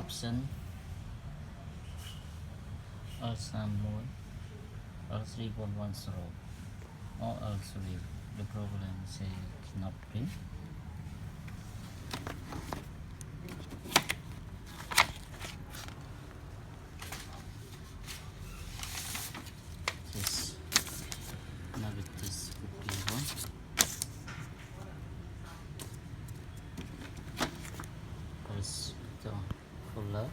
option L3 mode, L3.10, or L3. The problem is cannot print. This now with this cookie one. Press the folder.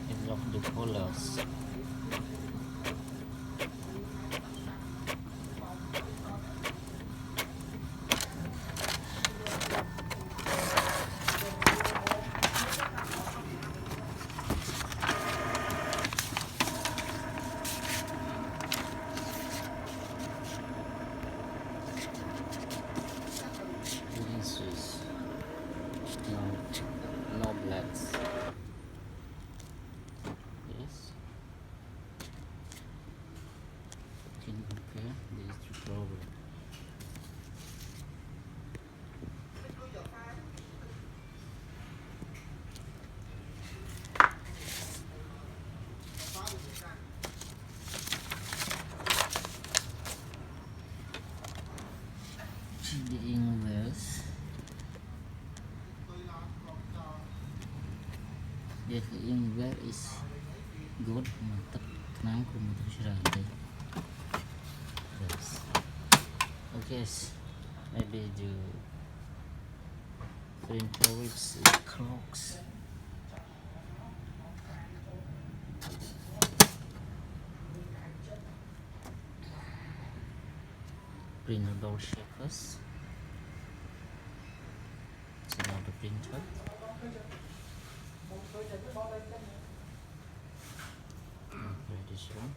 It lock the colors. This is no blacks. Yes. Can you compare these two problems? The English. The English is good, mantap. Tenang, aku mau terus yes. Okay, maybe the printer with clocks. Printer door shapers. So now the printer. Okay, this one.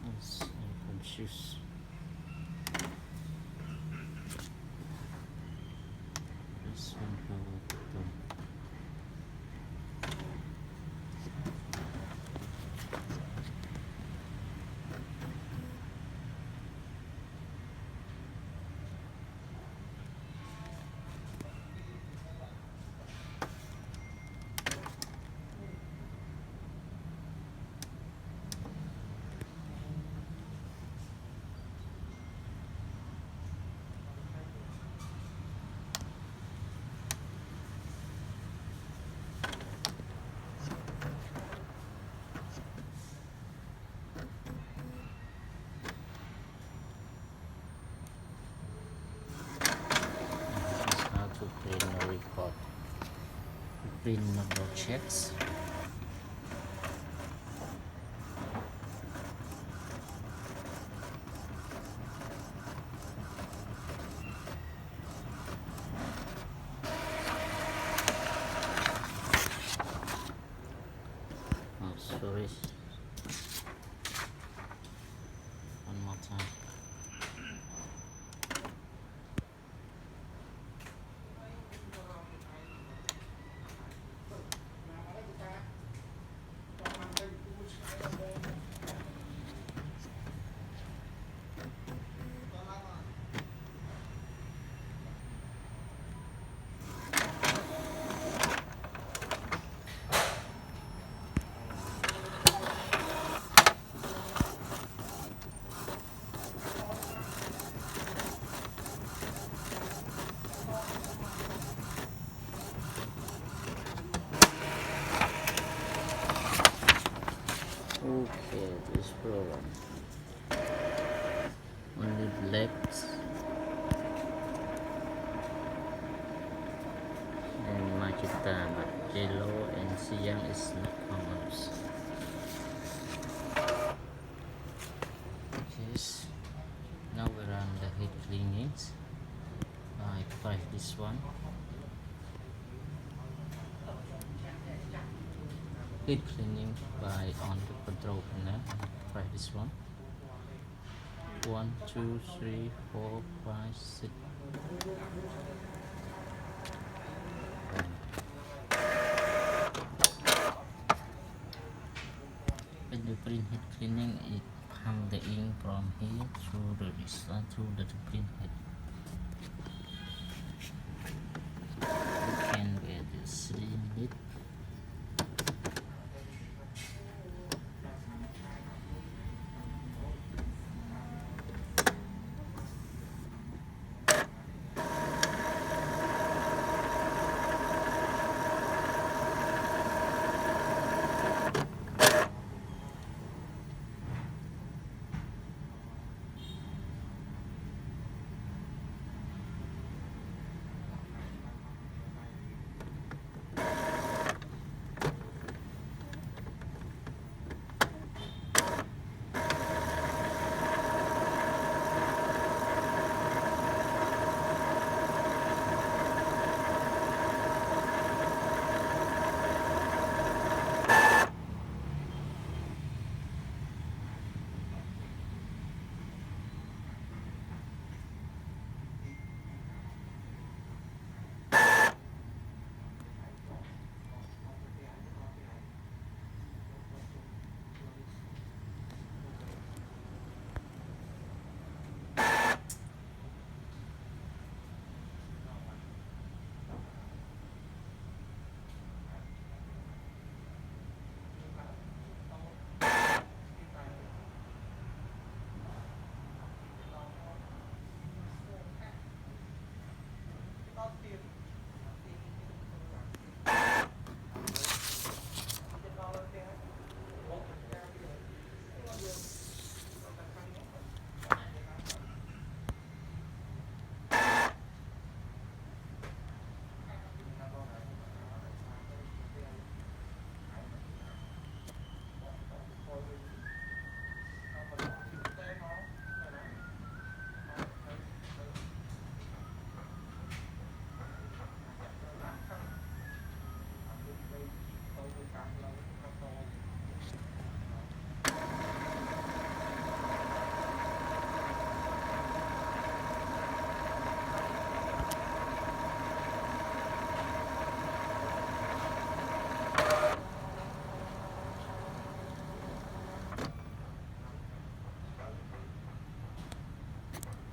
Yes, I can choose. This one for how to print a record. Print number checks. Oh, sorry. One more time. Okay, this program only left and magenta, but yellow and cyan is not colors. Okay, now we run the heat cleanings. I press this one. Heat cleaning by on the control panel. Press this one. 1, 2, 3, 4, 5, 6. When you print head cleaning, it pump the ink from here through the result through the print head. You can get the slim it.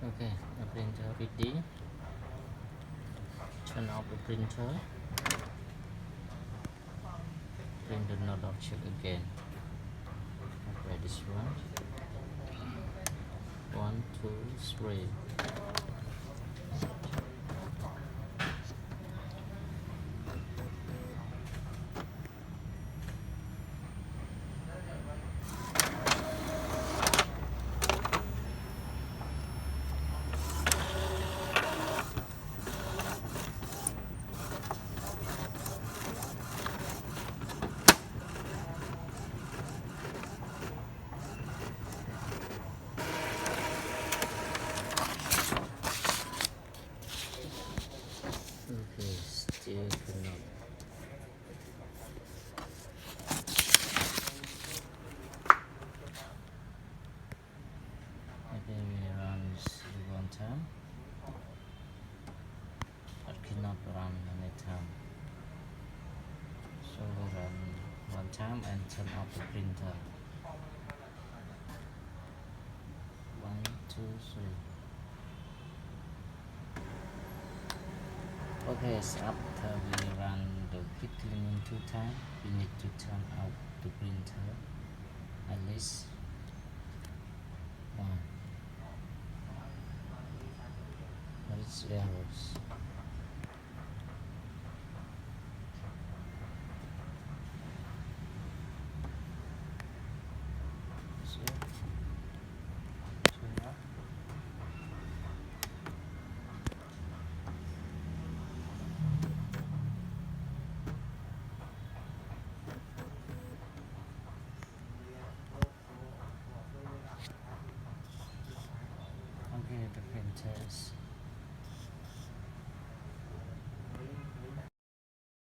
Okay, the printer ready. Turn off the printer. Print the node object again. Okay, this one. 1, 2, 3. Okay, still cannot. Okay, we run this one time, but cannot run many time. So we run one time and turn off the printer. 1, 2, 3. Okay, so after we run the heat cleaning 2 times, we need to turn off the printer at least 1. What is errors?